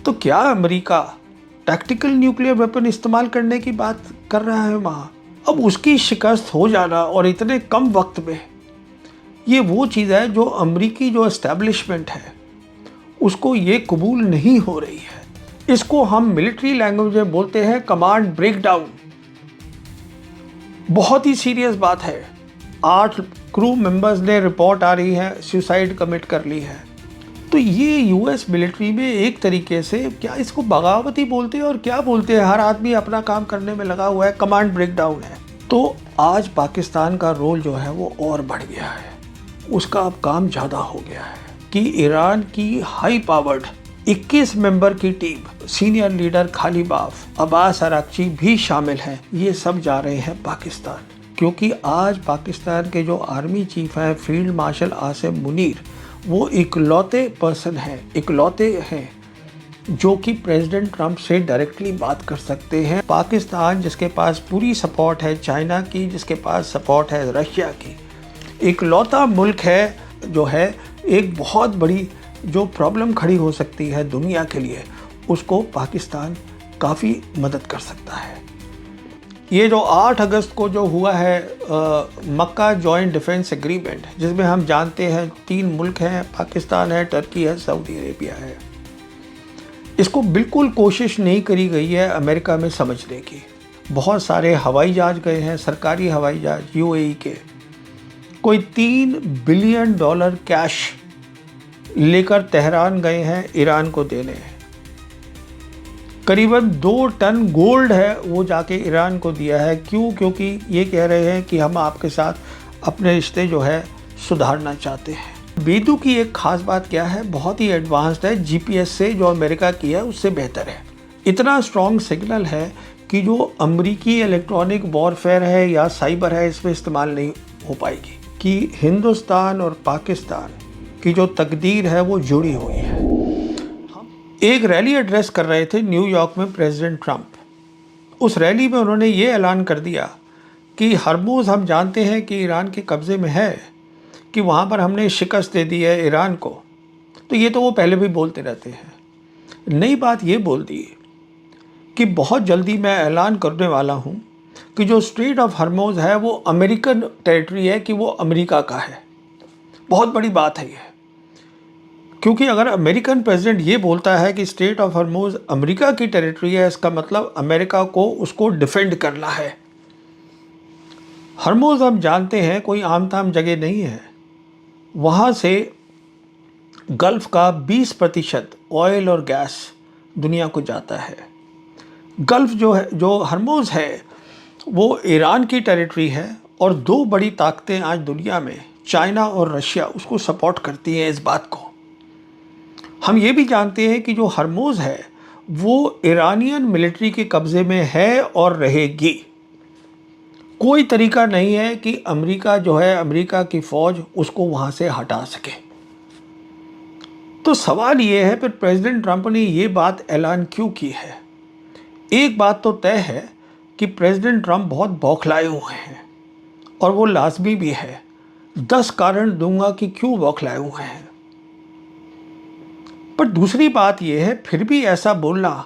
तो क्या America tactical nuclear weapon इस्तेमाल करने की बात कर रहा है वहाँ? अब उसकी शिकस्त हो जाना और इतने कम वक्त में, ये वो चीज़ है जो अमेरिकी जो एस्टेब्लिशमेंट है उसको ये कबूल नहीं हो रही है। इसको हम मिलिट्री लैंग्वेज में बोलते हैं कमांड ब्रेकडाउन। बहुत ही सीरियस बात है। 8 क्रू मेंबर्स ने रिपोर्ट आ रही है सुसाइड कमिट कर ली है। तो ये यूएस मिलिट्री में एक तरीके से क्या इसको बगावत ही बोलते हैं और क्या बोलते हैं, हर आदमी अपना काम करने में लगा हुआ है, कमांड ब्रेकडाउन है। तो आज पाकिस्तान का रोल जो है वो और बढ़ गया है, उसका अब काम ज़्यादा हो गया है कि ईरान की हाई पावर्ड 21 मेंबर की team, senior leader Ghalibaf, Abbas Araghchi भी शामिल हैं, ये सब जा रहे हैं पाकिस्तान। क्योंकि आज पाकिस्तान के जो आर्मी चीफ हैं फील्ड मार्शल आसिम मुनीर, वो इकलौते पर्सन हैं, इकलौते हैं जो कि प्रेसिडेंट ट्रंप से डायरेक्टली बात कर सकते हैं। पाकिस्तान जिसके पास पूरी सपोर्ट है चाइना की, जिसके पास सपोर्ट है रशिया की, इकलौता मुल्क है जो है एक बहुत बड़ी जो प्रॉब्लम खड़ी हो सकती है दुनिया के लिए, उसको पाकिस्तान काफ़ी मदद कर सकता है। ये जो 8 अगस्त को जो हुआ है मक्का जॉइंट डिफेंस एग्रीमेंट, जिसमें हम जानते हैं 3 मुल्क हैं, पाकिस्तान है, टर्की है, सऊदी अरेबिया है, इसको बिल्कुल कोशिश नहीं करी गई है अमेरिका में समझने की। बहुत सारे हवाई जहाज गए हैं, सरकारी हवाई जहाज यूएई के, कोई $3 बिलियन कैश लेकर तेहरान गए हैं ईरान को देने। करीबन 2 टन गोल्ड है वो जाके ईरान को दिया है। क्यों? क्योंकि ये कह रहे हैं कि हम आपके साथ अपने रिश्ते जो है सुधारना चाहते हैं। बेदू की एक खास बात क्या है, बहुत ही एडवांस्ड है, जीपीएस से जो अमेरिका की है उससे बेहतर है। इतना स्ट्रॉन्ग सिग्नल है कि जो अमेरिकी इलेक्ट्रॉनिक वॉरफेयर है या साइबर है इसमें इस्तेमाल नहीं हो पाएगी, कि हिंदुस्तान और पाकिस्तान की जो तकदीर है वो जुड़ी हुई है। एक रैली एड्रेस कर रहे थे न्यूयॉर्क में प्रेसिडेंट ट्रंप। उस रैली में उन्होंने ये ऐलान कर दिया कि हरमुज़ हम जानते हैं कि ईरान के कब्ज़े में है, कि वहाँ पर हमने शिकस्त दे दी है ईरान को। तो ये तो वो पहले भी बोलते रहते हैं। नई बात ये बोल दी कि बहुत जल्दी मैं ऐलान करने वाला हूँ कि जो स्ट्रेट ऑफ हरमुज़ है वो अमेरिकन टेरिटरी है, कि वो अमेरिका का है। बहुत बड़ी बात है ये, क्योंकि अगर अमेरिकन प्रेसिडेंट ये बोलता है कि स्ट्रेट ऑफ हरमुज़ अमेरिका की टेरिटरी है, इसका मतलब अमेरिका को उसको डिफेंड करना है। हरमुज़ हम जानते हैं कोई आम ताम जगह नहीं है, वहाँ से गल्फ़ का 20% ऑयल और गैस दुनिया को जाता है। गल्फ़ जो है, जो हरमुज़ है, वो ईरान की टेरिटरी है और 2 बड़ी ताकतें आज दुनिया में, चाइना और रशिया, उसको सपोर्ट करती हैं इस बात को। हम ये भी जानते हैं कि जो हरमुज़ है वो ईरानियन मिलिट्री के कब्ज़े में है और रहेगी। कोई तरीका नहीं है कि अमेरिका जो है, अमेरिका की फ़ौज उसको वहाँ से हटा सके। तो सवाल ये है फिर प्रेसिडेंट ट्रंप ने ये बात ऐलान क्यों की है? एक बात तो तय है कि प्रेसिडेंट ट्रंप बहुत बौखलाए हुए हैं और वो लाजमी भी है। 10 कारण दूंगा कि क्यों बौखलाए हुए हैं। पर दूसरी बात यह है, फिर भी ऐसा बोलना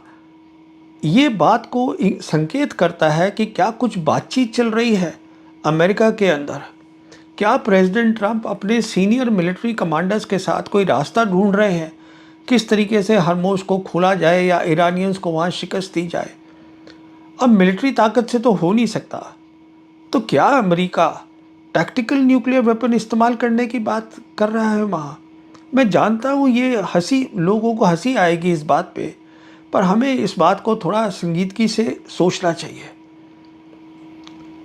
ये बात को संकेत करता है कि क्या कुछ बातचीत चल रही है अमेरिका के अंदर। क्या प्रेसिडेंट ट्रंप अपने सीनियर मिलिट्री कमांडर्स के साथ कोई रास्ता ढूंढ रहे हैं किस तरीके से हरमुज़ को खोला जाए या ईरानियंस को वहाँ शिकस्त दी जाए। अब मिलिट्री ताकत से तो हो नहीं सकता, तो क्या अमेरिका टैक्टिकल न्यूक्लियर वेपन इस्तेमाल करने की बात कर रहा है वहाँ? मैं जानता हूँ ये हंसी, लोगों को हंसी आएगी इस बात पे, पर हमें इस बात को थोड़ा संजीदगी से सोचना चाहिए।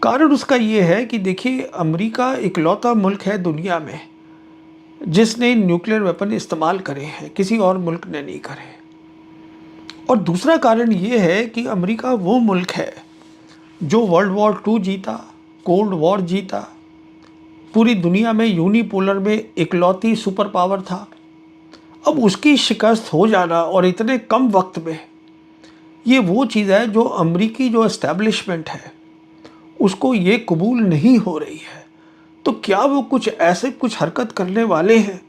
कारण उसका ये है कि देखिए, अमेरिका इकलौता मुल्क है दुनिया में जिसने न्यूक्लियर वेपन इस्तेमाल करे हैं, किसी और मुल्क ने नहीं करे। और दूसरा कारण ये है कि अमेरिका वो मुल्क है जो वर्ल्ड वॉर 2 जीता, कोल्ड वॉर जीता, पूरी दुनिया में यूनिपोलर में इकलौती सुपर पावर था। अब उसकी शिकस्त हो जाना और इतने कम वक्त में, ये वो चीज़ है जो अमेरिकी जो एस्टेब्लिशमेंट है उसको ये कबूल नहीं हो रही है। तो क्या वो कुछ ऐसे कुछ हरकत करने वाले हैं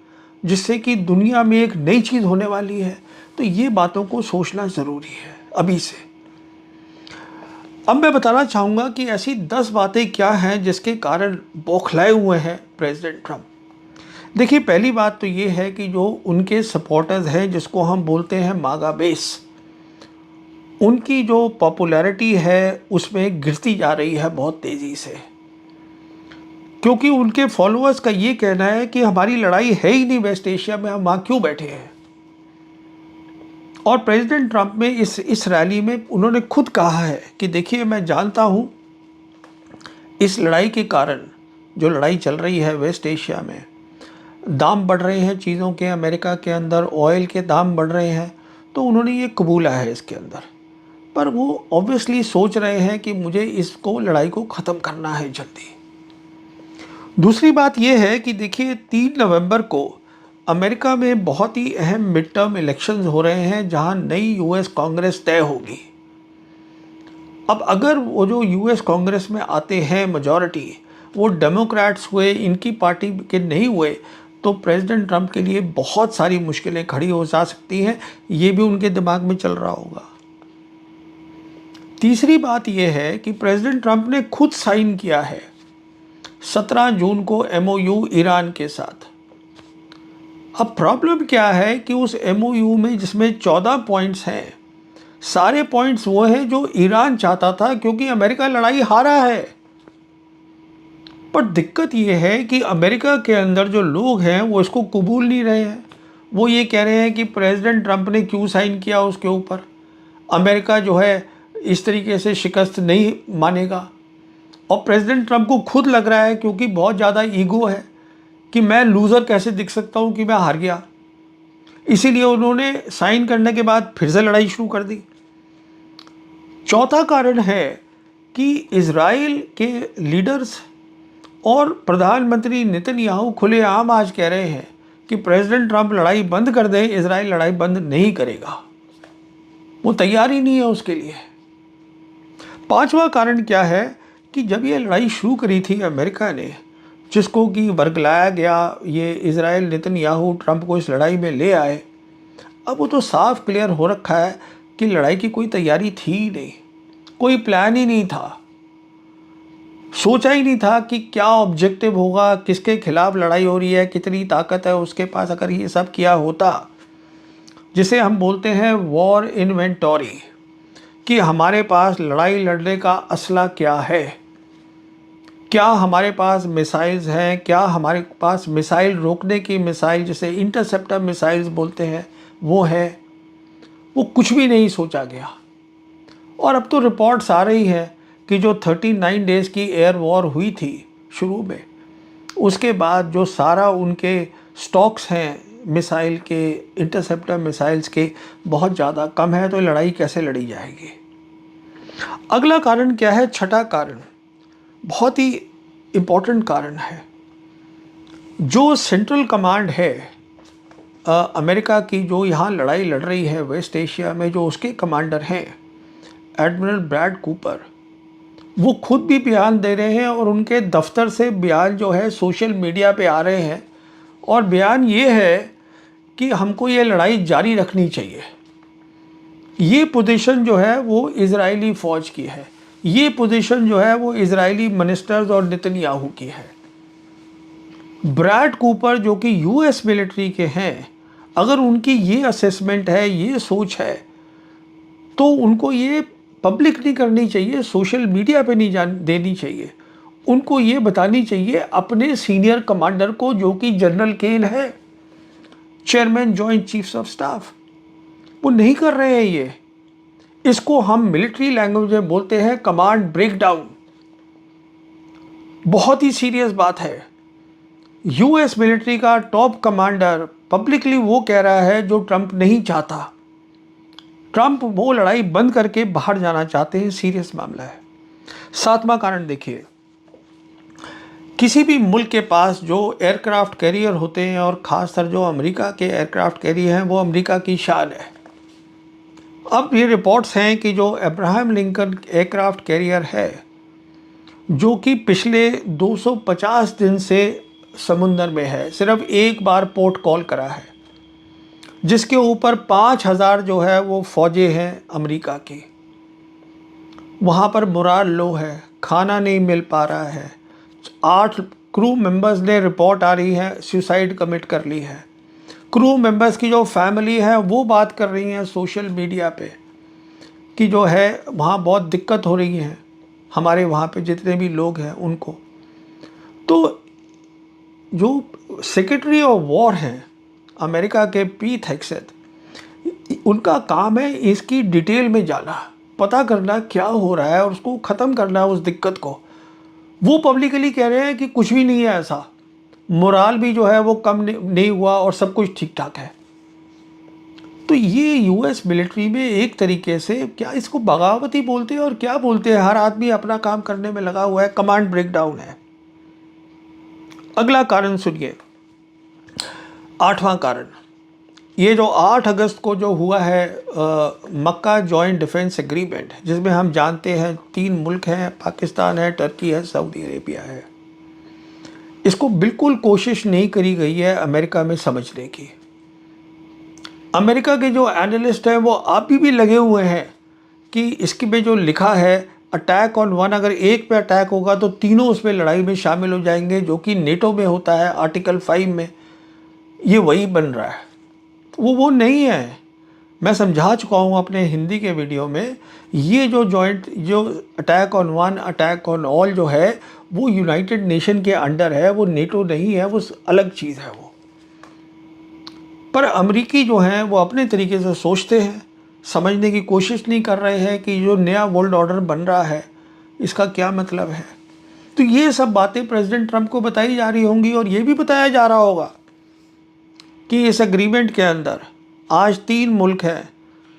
जिससे कि दुनिया में एक नई चीज़ होने वाली है, तो ये बातों को सोचना ज़रूरी है अभी से। अब मैं बताना चाहूँगा कि ऐसी 10 बातें क्या हैं जिसके कारण बौखलाए हुए हैं प्रेसिडेंट ट्रंप। देखिए, पहली बात तो ये है कि जो उनके सपोर्टर्स हैं, जिसको हम बोलते हैं मागा बेस, उनकी जो पॉपुलैरिटी है उसमें गिरती जा रही है बहुत तेज़ी से, क्योंकि उनके फॉलोअर्स का ये कहना है कि हमारी लड़ाई है ही नहीं वेस्ट एशिया में, हम वहाँ क्यों बैठे हैं। और प्रेसिडेंट ट्रंप में इस रैली में उन्होंने खुद कहा है कि देखिए, मैं जानता हूँ इस लड़ाई के कारण, जो लड़ाई चल रही है वेस्ट एशिया में, दाम बढ़ रहे हैं चीज़ों के, अमेरिका के अंदर ऑयल के दाम बढ़ रहे हैं, तो उन्होंने ये कबूला है इसके अंदर। पर वो ऑब्वियसली सोच रहे हैं कि मुझे इसको, लड़ाई को ख़त्म करना है जल्दी। दूसरी बात यह है कि देखिए, 3 नवंबर को अमेरिका में बहुत ही अहम मिड टर्म इलेक्शंस हो रहे हैं, जहां नई यूएस कांग्रेस तय होगी। अब अगर वो जो यूएस कांग्रेस में आते हैं मेजॉरिटी, वो डेमोक्रेट्स हुए, इनकी पार्टी के नहीं हुए, तो प्रेसिडेंट ट्रंप के लिए बहुत सारी मुश्किलें खड़ी हो जा सकती हैं। ये भी उनके दिमाग में चल रहा होगा। तीसरी बात यह है कि प्रेसिडेंट ट्रंप ने खुद साइन किया है 17 जून को एमओयू ईरान के साथ। अब प्रॉब्लम क्या है कि उस एमओयू में, जिसमें 14 पॉइंट्स हैं, सारे पॉइंट्स वो हैं जो ईरान चाहता था, क्योंकि अमेरिका लड़ाई हारा है। पर दिक्कत ये है कि अमेरिका के अंदर जो लोग हैं वो इसको कबूल नहीं रहे हैं। वो ये कह रहे हैं कि प्रेसिडेंट ट्रंप ने क्यों साइन किया उसके ऊपर, अमेरिका जो है इस तरीके से शिकस्त नहीं मानेगा। और प्रेसिडेंट ट्रंप को खुद लग रहा है, क्योंकि बहुत ज़्यादा ईगो है, कि मैं लूज़र कैसे दिख सकता हूँ कि मैं हार गया। इसीलिए उन्होंने साइन करने के बाद फिर से लड़ाई शुरू कर दी। चौथा कारण है कि इजराइल के लीडर्स और प्रधानमंत्री नेतन्याहू खुलेआम आज कह रहे हैं कि प्रेसिडेंट ट्रंप लड़ाई बंद कर दे, इजराइल लड़ाई बंद नहीं करेगा, वो तैयार ही नहीं है उसके लिए। पांचवा कारण क्या है कि जब ये लड़ाई शुरू करी थी अमेरिका ने, जिसको कि वर्गलाया गया, ये इजराइल नेतन्याहू ट्रंप को इस लड़ाई में ले आए, अब वो तो साफ क्लियर हो रखा है कि लड़ाई की कोई तैयारी थी ही नहीं, कोई प्लान ही नहीं था, सोचा ही नहीं था कि क्या ऑब्जेक्टिव होगा, किसके खिलाफ लड़ाई हो रही है, कितनी ताकत है उसके पास। अगर ये सब किया होता, जिसे हम बोलते हैं वॉर इन्वेंटरी, कि हमारे पास लड़ाई लड़ने का असला क्या है, क्या हमारे पास मिसाइल्स हैं, क्या हमारे पास मिसाइल रोकने की मिसाइल, जिसे इंटरसेप्टर मिसाइल्स बोलते हैं, वो है, वो कुछ भी नहीं सोचा गया। और अब तो रिपोर्ट्स आ रही हैं कि जो 39 डेज़ की एयर वॉर हुई थी शुरू में, उसके बाद जो सारा उनके स्टॉक्स हैं मिसाइल के, इंटरसेप्टर मिसाइल्स के, बहुत ज़्यादा कम है, तो लड़ाई कैसे लड़ी जाएगी। अगला कारण क्या है, छठा कारण बहुत ही इम्पोर्टेंट कारण है। जो सेंट्रल कमांड है अमेरिका की, जो यहाँ लड़ाई लड़ रही है वेस्ट एशिया में, जो उसके कमांडर हैं एडमिरल ब्रैड कूपर, वो खुद भी बयान दे रहे हैं, और उनके दफ्तर से बयान जो है सोशल मीडिया पे आ रहे हैं। और बयान ये है कि हमको ये लड़ाई जारी रखनी चाहिए। ये पोजीशन जो है वो इजरायली फ़ौज की है, ये पोजीशन जो है वो इजरायली मिनिस्टर्स और नेतन्याहू की है। ब्रैड कूपर जो कि यूएस मिलिट्री के हैं, अगर उनकी ये असेसमेंट है, ये सोच है, तो उनको ये पब्लिक नहीं करनी चाहिए, सोशल मीडिया पे नहीं देनी चाहिए। उनको ये बतानी चाहिए अपने सीनियर कमांडर को, जो कि जनरल केन है, chairman joint chiefs of staff. वो नहीं कर रहे हैं ये। इसको हम मिलिट्री लैंग्वेज में बोलते हैं कमांड ब्रेकडाउन। बहुत ही सीरियस बात है। यूएस मिलिट्री का टॉप कमांडर पब्लिकली वो कह रहा है जो ट्रंप नहीं चाहता। ट्रंप वो लड़ाई बंद करके बाहर जाना चाहते हैं, सीरियस मामला है। सातवां कारण देखिए, किसी भी मुल्क के पास जो एयरक्राफ्ट कैरियर होते हैं, और ख़ासकर जो अमेरिका के एयरक्राफ्ट कैरियर हैं, वो अमेरिका की शान है। अब ये रिपोर्ट्स हैं कि जो अब्राहम लिंकन एयरक्राफ्ट कैरियर है, जो कि पिछले 250 दिन से समुंदर में है, सिर्फ एक बार पोर्ट कॉल करा है, जिसके ऊपर 5,000 जो है वो फौजे हैं अमेरिका की। वहाँ पर मोराल लो है, खाना नहीं मिल पा रहा है। 8 क्रू मेंबर्स ने रिपोर्ट आ रही है सुसाइड कमिट कर ली है। क्रू मेंबर्स की जो फैमिली है वो बात कर रही हैं सोशल मीडिया पे कि जो है वहाँ बहुत दिक्कत हो रही है हमारे वहाँ पे जितने भी लोग हैं उनको। तो जो सेक्रेटरी ऑफ वॉर हैं अमेरिका के पीट हेग्सेथ, उनका काम है इसकी डिटेल में जाना, पता करना क्या हो रहा है और उसको ख़त्म करना उस दिक्कत को। वो पब्लिकली कह रहे हैं कि कुछ भी नहीं है ऐसा, मोराल भी जो है वो कम नहीं हुआ और सब कुछ ठीक ठाक है। तो ये यूएस मिलिट्री में एक तरीके से क्या इसको बगावती बोलते हैं और क्या बोलते हैं, हर आदमी अपना काम करने में लगा हुआ है, कमांड ब्रेकडाउन है। अगला कारण सुनिए, 8वां कारण, ये जो 8 अगस्त को जो हुआ है मक्का जॉइंट डिफेंस एग्रीमेंट, जिसमें हम जानते हैं 3 मुल्क हैं, पाकिस्तान है, टर्की है, सऊदी अरेबिया है। इसको बिल्कुल कोशिश नहीं करी गई है अमेरिका में समझने की। अमेरिका के जो एनालिस्ट हैं वो अभी भी लगे हुए हैं कि इसके में जो लिखा है अटैक ऑन वन, अगर एक पे अटैक होगा तो तीनों उसमें लड़ाई में शामिल हो जाएंगे, जो कि नेटो में होता है आर्टिकल 5 में। ये वही बन रहा है, वो नहीं है। मैं समझा चुका हूँ अपने हिंदी के वीडियो में, ये जो जॉइंट जो attack on one attack on all जो है वो यूनाइटेड नेशन के अंडर है, वो नेटो नहीं है, वो अलग चीज़ है वो। पर अमेरिकी जो हैं वो अपने तरीके से सोचते हैं, समझने की कोशिश नहीं कर रहे हैं कि जो नया वर्ल्ड ऑर्डर बन रहा है इसका क्या मतलब है। तो ये सब बातें प्रेसिडेंट ट्रंप को बताई जा रही होंगी और ये भी बताया जा रहा होगा कि इस एग्रीमेंट के अंदर आज 3 मुल्क हैं,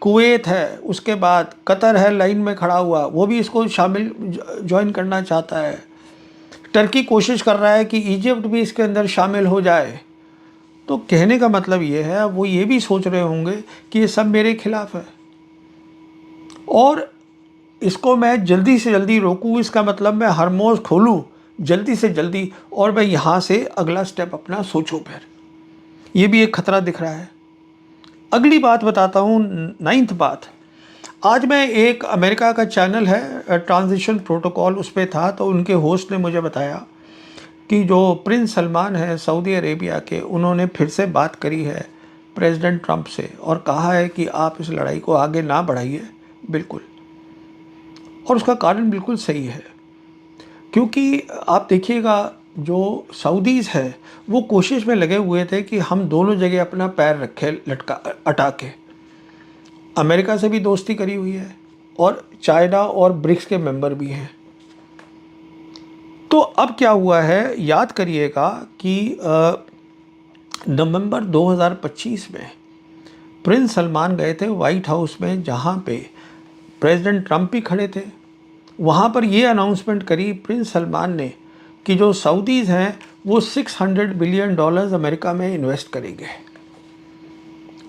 कुवैत है, उसके बाद कतर है लाइन में खड़ा हुआ, वो भी इसको शामिल ज्वाइन करना चाहता है। टर्की कोशिश कर रहा है कि इजिप्ट भी इसके अंदर शामिल हो जाए। तो कहने का मतलब ये है, वो ये भी सोच रहे होंगे कि ये सब मेरे खिलाफ है और इसको मैं जल्दी से जल्दी रोकूं, इसका मतलब मैं हरमोज खोलूं जल्दी से जल्दी और मैं यहाँ से अगला स्टेप अपना सोचूं। फिर ये भी एक खतरा दिख रहा है। अगली बात बताता हूँ, 9th बात। आज मैं एक अमेरिका का चैनल है ट्रांजिशन प्रोटोकॉल, उस पर था, तो उनके होस्ट ने मुझे बताया कि जो प्रिंस सलमान है सऊदी अरेबिया के, उन्होंने फिर से बात करी है प्रेसिडेंट ट्रंप से और कहा है कि आप इस लड़ाई को आगे ना बढ़ाइए बिल्कुल। और उसका कारण बिल्कुल सही है, क्योंकि आप देखिएगा जो सऊदीज़ है वो कोशिश में लगे हुए थे कि हम दोनों जगह अपना पैर रखे लटका अटा के। अमेरिका से भी दोस्ती करी हुई है और चाइना और ब्रिक्स के मेंबर भी हैं। तो अब क्या हुआ है, याद करिएगा कि नवंबर 2025 में प्रिंस सलमान गए थे वाइट हाउस में, जहाँ पे प्रेसिडेंट ट्रंप भी खड़े थे। वहाँ पर ये अनाउंसमेंट करी प्रिंस सलमान ने कि जो सऊदीज़ हैं वो $600 बिलियन अमेरिका में इन्वेस्ट करेंगे।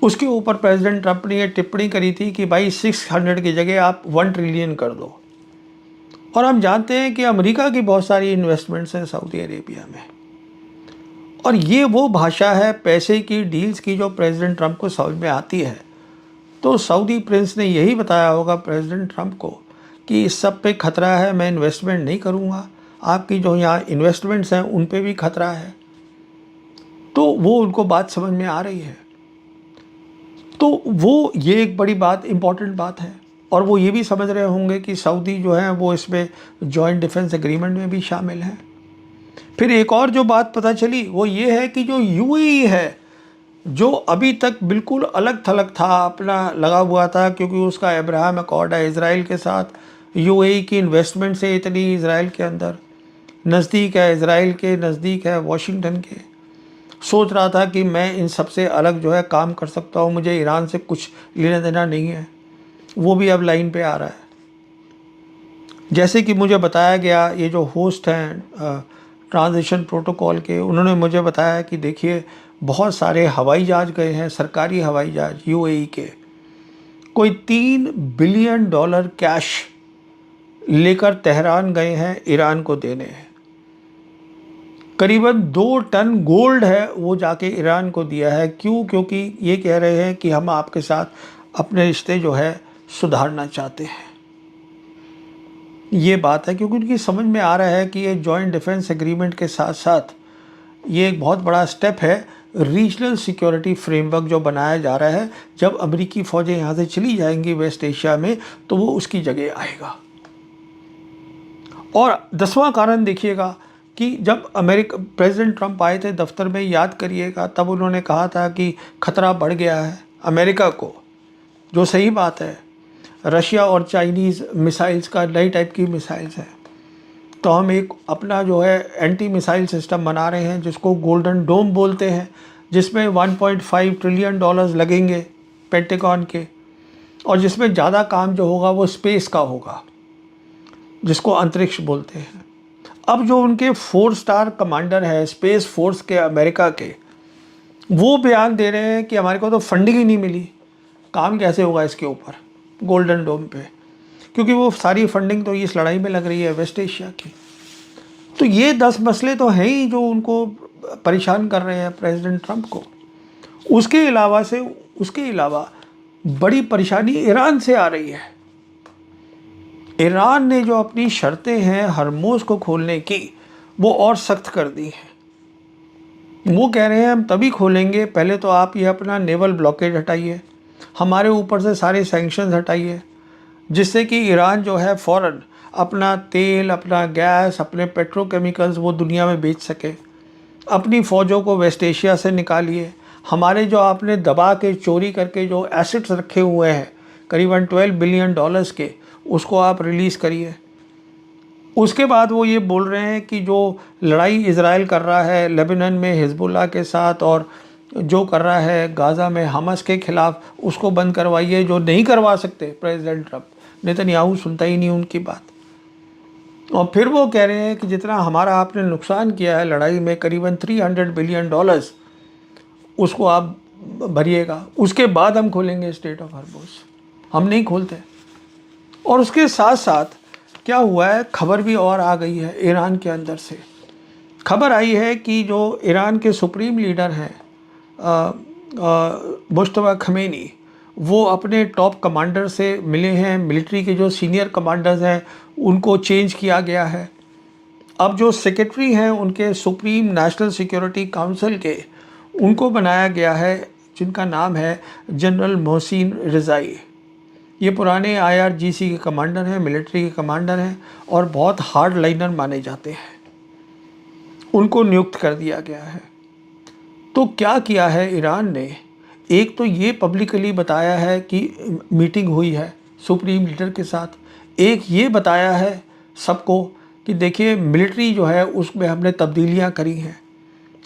उसके ऊपर प्रेसिडेंट ट्रंप ने ये टिप्पणी करी थी कि भाई 600 की जगह आप 1 ट्रिलियन कर दो। और हम जानते हैं कि अमेरिका की बहुत सारी इन्वेस्टमेंट्स हैं सऊदी अरेबिया में, और ये वो भाषा है पैसे की, डील्स की, जो प्रेसिडेंट ट्रंप को समझ में आती है। तो सऊदी प्रिंस ने यही बताया होगा प्रेसिडेंट ट्रंप को कि इस सब पे खतरा है, मैं इन्वेस्टमेंट नहीं करूँगा, आपकी जो यहाँ इन्वेस्टमेंट्स हैं उन पे भी खतरा है। तो वो उनको बात समझ में आ रही है। तो वो ये एक बड़ी बात, इम्पॉर्टेंट बात है। और वो ये भी समझ रहे होंगे कि सऊदी जो है वो इसमें जॉइंट डिफेंस एग्रीमेंट में भी शामिल है। फिर एक और जो बात पता चली वो ये है कि जो यूएई है, जो अभी तक बिल्कुल अलग थलग था, अपना लगा हुआ था, क्योंकि उसका अब्राहम अकॉर्ड है इज़राइल के साथ, यूएई की इन्वेस्टमेंट से इतनी इज़राइल के अंदर नज़दीक है, इज़राइल के नज़दीक है वाशिंगटन के, सोच रहा था कि मैं इन सबसे अलग जो है काम कर सकता हूँ, मुझे ईरान से कुछ लेना देना नहीं है। वो भी अब लाइन पे आ रहा है। जैसे कि मुझे बताया गया, ये जो होस्ट हैं ट्रांजिशन प्रोटोकॉल के, उन्होंने मुझे बताया कि देखिए बहुत सारे हवाई जहाज़ गए हैं, सरकारी हवाई जहाज़ यूएई के, कोई $3 बिलियन कैश लेकर तेहरान गए हैं ईरान को देने हैं। करीबन 2 टन गोल्ड है वो जाके ईरान को दिया है। क्यों? क्योंकि ये कह रहे हैं कि हम आपके साथ अपने रिश्ते जो है सुधारना चाहते हैं। ये बात है क्योंकि उनकी समझ में आ रहा है कि ये जॉइंट डिफेंस एग्रीमेंट के साथ साथ ये एक बहुत बड़ा स्टेप है रीजनल सिक्योरिटी फ्रेमवर्क जो बनाया जा रहा है। जब अमेरिकी फ़ौजें यहाँ से चली जाएंगी वेस्ट एशिया में तो वो उसकी जगह आएगा। और 10वां कारण देखिएगा कि जब अमेरिका प्रेसिडेंट ट्रंप आए थे दफ्तर में, याद करिएगा, तब उन्होंने कहा था कि खतरा बढ़ गया है अमेरिका को, जो सही बात है। रशिया और चाइनीज़ मिसाइल्स का नई टाइप की मिसाइल्स है, तो हम एक अपना जो है एंटी मिसाइल सिस्टम बना रहे हैं जिसको गोल्डन डोम बोलते हैं, जिसमें 1.5 ट्रिलियन डॉलर्स लगेंगे पेंटागन के, और जिसमें ज़्यादा काम जो होगा वो स्पेस का होगा, जिसको अंतरिक्ष बोलते हैं। अब जो उनके 4 स्टार कमांडर है स्पेस फोर्स के अमेरिका के, वो बयान दे रहे हैं कि हमारे को तो फंडिंग ही नहीं मिली, काम कैसे होगा इसके ऊपर गोल्डन डोम पे, क्योंकि वो सारी फंडिंग तो इस लड़ाई में लग रही है वेस्ट एशिया की। तो ये 10 मसले तो हैं ही जो उनको परेशान कर रहे हैं प्रेसिडेंट ट्रंप को। उसके अलावा बड़ी परेशानी ईरान से आ रही है। ईरान ने जो अपनी शर्तें हैं हरमुज़ को खोलने की वो और सख्त कर दी हैं। वो कह रहे हैं हम तभी खोलेंगे, पहले तो आप ये अपना नेवल ब्लॉकेज हटाइए, हमारे ऊपर से सारे सैंक्शंस हटाइए, जिससे कि ईरान जो है फ़ौरन अपना तेल, अपना गैस, अपने पेट्रोकेमिकल्स वो दुनिया में बेच सके। अपनी फ़ौजों को वेस्ट एशिया से निकालिए। हमारे जो आपने दबा के चोरी करके जो एसेट्स रखे हुए हैं करीबन 12 बिलियन डॉलर्स के, उसको आप रिलीज़ करिए। उसके बाद वो ये बोल रहे हैं कि जो लड़ाई इज़राइल कर रहा है लेबनान में हिजबुल्लाह के साथ, और जो कर रहा है गाज़ा में हमास के ख़िलाफ़, उसको बंद करवाइए, जो नहीं करवा सकते प्रेसिडेंट ट्रंप। नेतन्याहू सुनता ही नहीं उनकी बात। और फिर वो कह रहे हैं कि जितना हमारा आपने नुकसान किया है लड़ाई में करीबन 300 बिलियन डॉलर्स, उसको आप भरिएगा, उसके बाद हम खोलेंगे स्टेट ऑफ हॉर्मुज़। हम नहीं खोलते। और उसके साथ साथ क्या हुआ है, खबर भी और आ गई है ईरान के अंदर से। खबर आई है कि जो ईरान के सुप्रीम लीडर हैं मुश्तबा खमेनी, वो अपने टॉप कमांडर से मिले हैं। मिलिट्री के जो सीनियर कमांडर्स हैं उनको चेंज किया गया है। अब जो सेक्रेटरी हैं उनके सुप्रीम नेशनल सिक्योरिटी काउंसिल के, उनको बनाया गया है, जिनका नाम है जनरल मोहसिन रिज़ाई। ये पुराने IRGC के कमांडर हैं, मिलिट्री के कमांडर हैं, और बहुत हार्ड लाइनर माने जाते हैं। उनको नियुक्त कर दिया गया है। तो क्या किया है ईरान ने, एक तो ये पब्लिकली बताया है कि मीटिंग हुई है सुप्रीम लीडर के साथ। एक ये बताया है सबको कि देखिए मिलिट्री जो है उसमें हमने तब्दीलियां करी हैं,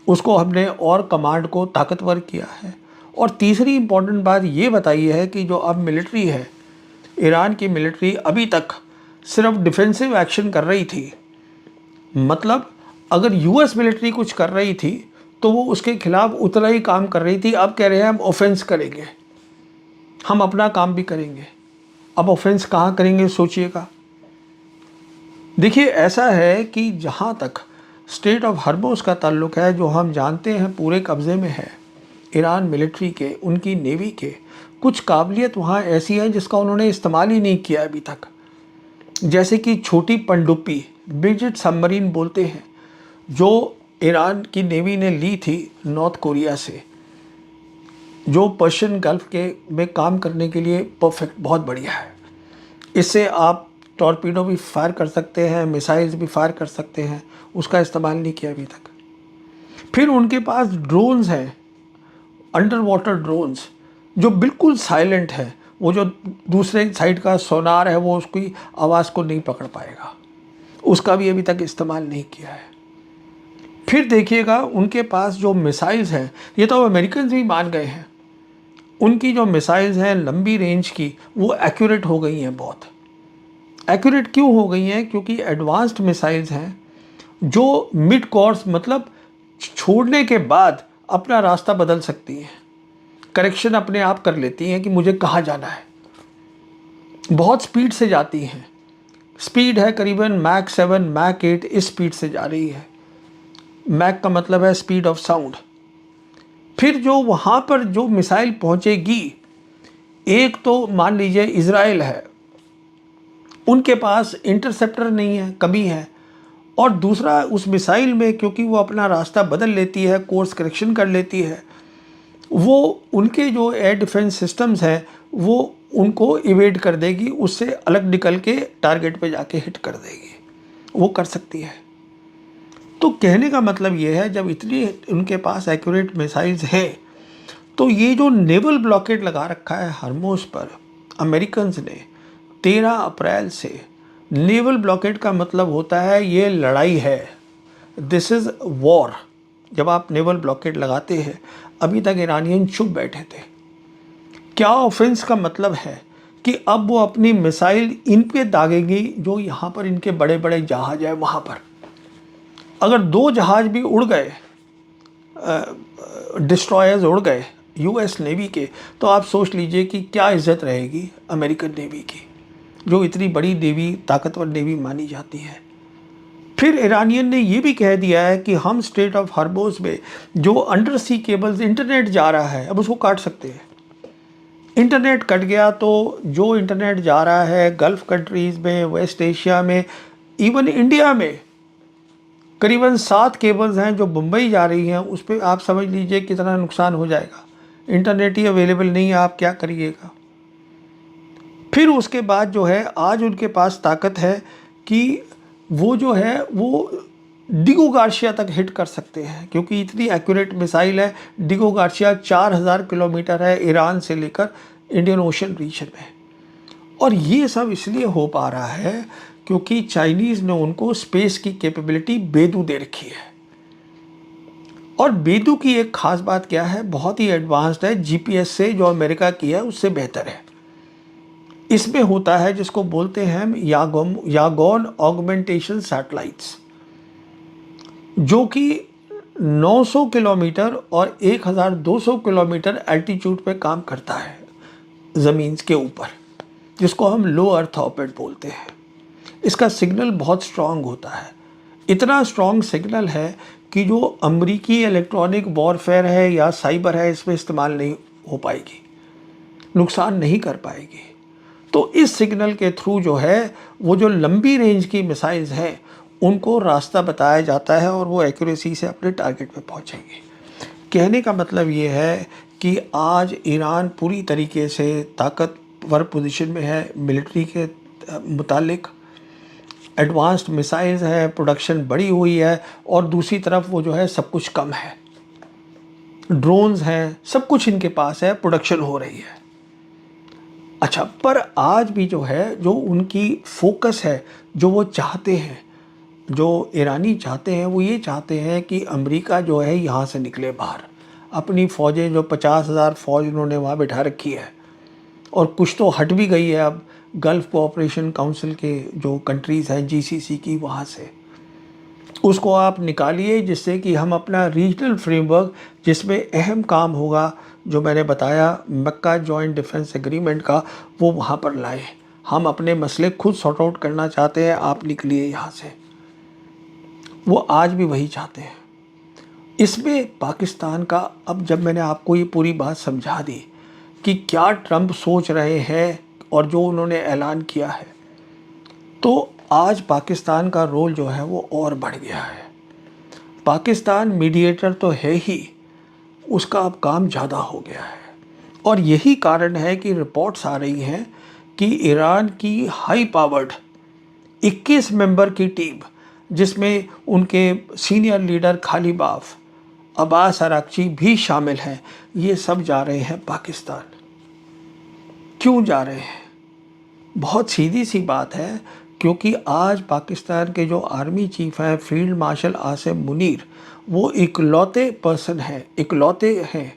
उसको हमने और कमांड को ताकतवर किया है। और तीसरी इम्पॉर्टेंट बात ये बताई है कि जो अब मिलिट्री है, ईरान की मिलिट्री अभी तक सिर्फ डिफेंसिव एक्शन कर रही थी। मतलब अगर US मिलिट्री कुछ कर रही थी तो वो उसके खिलाफ उतना ही काम कर रही थी। अब कह रहे हैं हम ऑफेंस करेंगे, हम अपना काम भी करेंगे। अब ऑफेंस कहाँ करेंगे सोचिएगा। देखिए ऐसा है कि जहाँ तक स्टेट ऑफ हॉर्मुज़ का ताल्लुक़ है, जो हम जानते हैं पूरे कब्ज़े में है ईरान मिलिट्री के, उनकी नेवी के। कुछ काबिलियत वहाँ ऐसी है जिसका उन्होंने इस्तेमाल ही नहीं किया अभी तक, जैसे कि छोटी पनडुब्बी, ब्रिजेट सबमरीन बोलते हैं, जो ईरान की नेवी ने ली थी नॉर्थ कोरिया से, जो पर्शियन गल्फ के में काम करने के लिए परफेक्ट, बहुत बढ़िया है। इससे आप टॉर्पीडो भी फायर कर सकते हैं, मिसाइल्स भी फायर कर सकते हैं। उसका इस्तेमाल नहीं किया अभी तक। फिर उनके पास ड्रोन्स हैं, अंडर वाटर ड्रोन्स, जो बिल्कुल साइलेंट है। वो जो दूसरे साइड का सोनार है वो उसकी आवाज़ को नहीं पकड़ पाएगा, उसका भी अभी तक इस्तेमाल नहीं किया है। फिर देखिएगा उनके पास जो मिसाइल्स हैं, ये तो अमेरिकन भी मान गए हैं, उनकी जो मिसाइल्स हैं लंबी रेंज की, वो एक्यूरेट हो गई हैं। बहुत एक्यूरेट क्यों हो गई हैं? क्योंकि एडवांस्ड मिसाइल्स हैं जो मिड कोर्स, मतलब छोड़ने के बाद अपना रास्ता बदल सकती हैं, करेक्शन अपने आप कर लेती हैं कि मुझे कहाँ जाना है। बहुत स्पीड से जाती हैं, स्पीड है करीबन मैक 7 मैक 8 इस स्पीड से जा रही है। मैक का मतलब है स्पीड ऑफ साउंड। फिर जो वहाँ पर जो मिसाइल पहुँचेगी, एक तो मान लीजिए इज़राइल है, उनके पास इंटरसेप्टर नहीं है, कमी है, और दूसरा उस मिसाइल में क्योंकि वो अपना रास्ता बदल लेती है, कोर्स करेक्शन कर लेती है, वो उनके जो एयर डिफेंस सिस्टम्स हैं वो उनको इवेड कर देगी, उससे अलग निकल के टारगेट पे जाके हिट कर देगी, वो कर सकती है। तो कहने का मतलब ये है, जब इतनी उनके पास एक्यूरेट मिसाइल्स हैं, तो ये जो नेवल ब्लॉकेड लगा रखा है हरमोज पर अमेरिकन्स ने 13 अप्रैल से, नेवल ब्लॉकेड का मतलब होता है ये लड़ाई है, दिस इज़ वॉर। जब आप नेवल ब्लॉकेड लगाते हैं, अभी तक ईरानियन चुप बैठे थे। क्या ऑफेंस का मतलब है कि अब वो अपनी मिसाइल इन पे दागेंगी जो यहाँ पर इनके बड़े बड़े जहाज है वहाँ पर। अगर 2 जहाज भी उड़ गए, डिस्ट्रॉयर्स उड़ गए यूएस नेवी के, तो आप सोच लीजिए कि क्या इज्जत रहेगी अमेरिकन नेवी की, जो इतनी बड़ी नेवी, ताकतवर नेवी मानी जाती है। फिर ईरानियन ने ये भी कह दिया है कि हम स्ट्रेट ऑफ हॉर्मुज़ में जो अंडर सी केबल्स इंटरनेट जा रहा है, अब उसको काट सकते हैं। इंटरनेट कट गया तो जो इंटरनेट जा रहा है गल्फ़ कंट्रीज़ में, वेस्ट एशिया में, इवन इंडिया में करीबन 7 केबल्स हैं जो मुंबई जा रही हैं, उस पर आप समझ लीजिए कितना नुकसान हो जाएगा। इंटरनेट ही अवेलेबल नहीं है, आप क्या करिएगा। फिर उसके बाद जो है, आज उनके पास ताकत है कि वो जो है वो डिगो गार्शिया तक हिट कर सकते हैं, क्योंकि इतनी एक्यूरेट मिसाइल है। डिगो गार्शिया 4000 किलोमीटर है ईरान से लेकर इंडियन ओशन रीजन में। और ये सब इसलिए हो पा रहा है क्योंकि चाइनीज़ ने उनको स्पेस की कैपेबिलिटी बेदू दे रखी है। और बेदू की एक ख़ास बात क्या है, बहुत ही एडवांस्ड है, जीपीएस से जो अमेरिका की है उससे बेहतर है। इसमें होता है जिसको बोलते हैं हम यागोन ऑगमेंटेशन सैटेलाइट्स, जो कि 900 किलोमीटर और 1200 किलोमीटर एल्टीट्यूड पे काम करता है ज़मीन के ऊपर, जिसको हम लो अर्थ ऑर्बिट बोलते हैं। इसका सिग्नल बहुत स्ट्रॉन्ग होता है, इतना स्ट्रॉन्ग सिग्नल है कि जो अमेरिकी इलेक्ट्रॉनिक वॉरफेयर है या साइबर है, इसमें इस्तेमाल नहीं हो पाएगी, नुकसान नहीं कर पाएगी। तो इस सिग्नल के थ्रू जो है वो जो लंबी रेंज की मिसाइल्स हैं उनको रास्ता बताया जाता है और वो एक्यूरेसी से अपने टारगेट पे पहुंचेंगे। कहने का मतलब ये है कि आज ईरान पूरी तरीके से ताकतवर पोजीशन में है, मिलिट्री के मुतालिक एडवांस्ड मिसाइल्स हैं, प्रोडक्शन बढ़ी हुई है, और दूसरी तरफ वो जो है सब कुछ कम है, ड्रोन्स हैं, सब कुछ इनके पास है, प्रोडक्शन हो रही है। अच्छा, पर आज भी जो है, जो उनकी फोकस है, जो वो चाहते हैं, जो ईरानी चाहते हैं, वो ये चाहते हैं कि अमेरिका जो है यहाँ से निकले बाहर। अपनी फ़ौजें जो 50,000 फ़ौज उन्होंने वहाँ बिठा रखी है, और कुछ तो हट भी गई है अब गल्फ़ कोऑपरेशन काउंसिल के जो कंट्रीज़ हैं जीसीसी की, वहाँ से उसको आप निकालिए, जिससे कि हम अपना रीजनल फ्रेमवर्क, जिसमें अहम काम होगा जो मैंने बताया मक्का जॉइंट डिफेंस एग्रीमेंट का, वो वहाँ पर लाएं। हम अपने मसले खुद सॉर्ट आउट करना चाहते हैं, आप निकलिए यहाँ से। वो आज भी वही चाहते हैं। इसमें पाकिस्तान का, अब जब मैंने आपको ये पूरी बात समझा दी कि क्या ट्रंप सोच रहे हैं और जो उन्होंने ऐलान किया है, तो आज पाकिस्तान का रोल जो है वो और बढ़ गया है। पाकिस्तान मीडिएटर तो है ही, उसका अब काम ज़्यादा हो गया है। और यही कारण है कि रिपोर्ट्स आ रही हैं कि ईरान की हाई पावर्ड 21 मेंबर की टीम, जिसमें उनके सीनियर लीडर खालिबाफ, अब्बास अराक्ची भी शामिल हैं, ये सब जा रहे हैं पाकिस्तान। क्यों जा रहे हैं? बहुत सीधी सी बात है, क्योंकि आज पाकिस्तान के जो आर्मी चीफ हैं फील्ड मार्शल आसिम मुनीर, वो इकलौते पर्सन हैं, इकलौते हैं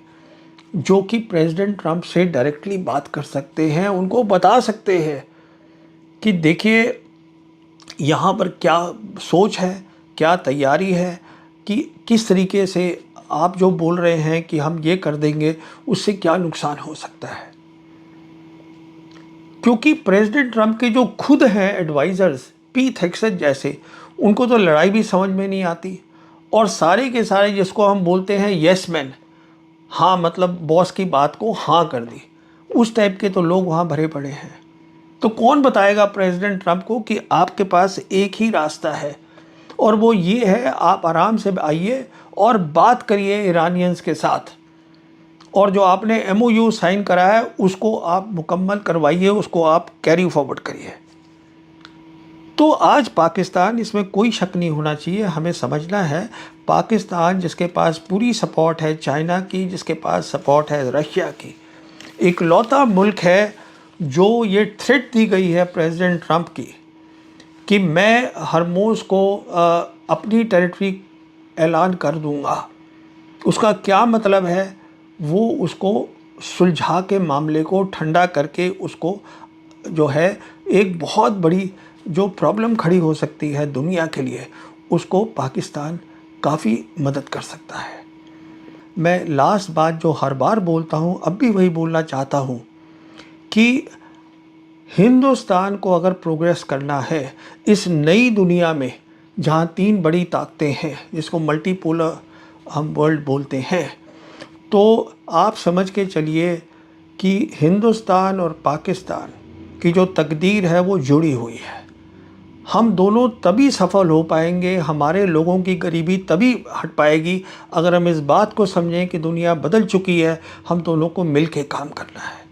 जो कि प्रेसिडेंट ट्रंप से डायरेक्टली बात कर सकते हैं, उनको बता सकते हैं कि देखिए यहाँ पर क्या सोच है, क्या तैयारी है, कि किस तरीके से आप जो बोल रहे हैं कि हम ये कर देंगे, उससे क्या नुकसान हो सकता है। क्योंकि प्रेसिडेंट ट्रंप के जो खुद हैं एडवाइज़र्स, पीट हेग्सेथ जैसे, उनको तो लड़ाई भी समझ में नहीं आती, और सारे के सारे जिसको हम बोलते हैं येस मैन, हाँ मतलब बॉस की बात को हाँ कर दी, उस टाइप के तो लोग वहाँ भरे पड़े हैं। तो कौन बताएगा प्रेसिडेंट ट्रंप को कि आपके पास एक ही रास्ता है और वो ये है, आप आराम से आइए और बात करिए ईरानियंस के साथ, और जो आपने MOU साइन करा है उसको आप मुकम्मल करवाइए, उसको आप कैरी फॉरवर्ड करिए। तो आज पाकिस्तान, इसमें कोई शक नहीं होना चाहिए, हमें समझना है पाकिस्तान जिसके पास पूरी सपोर्ट है चाइना की, जिसके पास सपोर्ट है रशिया की, इकलौता मुल्क है जो ये थ्रेट दी गई है प्रेसिडेंट ट्रंप की कि मैं हरमोज़ को अपनी टेरिटरी ऐलान कर दूंगा। उसका क्या मतलब है, वो उसको सुलझा के मामले को ठंडा करके उसको जो है एक बहुत बड़ी जो प्रॉब्लम खड़ी हो सकती है दुनिया के लिए, उसको पाकिस्तान काफ़ी मदद कर सकता है। मैं लास्ट बात जो हर बार बोलता हूँ, अब भी वही बोलना चाहता हूँ कि हिंदुस्तान को अगर प्रोग्रेस करना है इस नई दुनिया में जहाँ 3 बड़ी ताकतें हैं, जिसको मल्टीपोलर हम वर्ल्ड बोलते हैं, तो आप समझ के चलिए कि हिंदुस्तान और पाकिस्तान की जो तकदीर है वो जुड़ी हुई है। हम दोनों तभी सफल हो पाएंगे, हमारे लोगों की गरीबी तभी हट पाएगी अगर हम इस बात को समझें कि दुनिया बदल चुकी है, हम दोनों को मिल के काम करना है।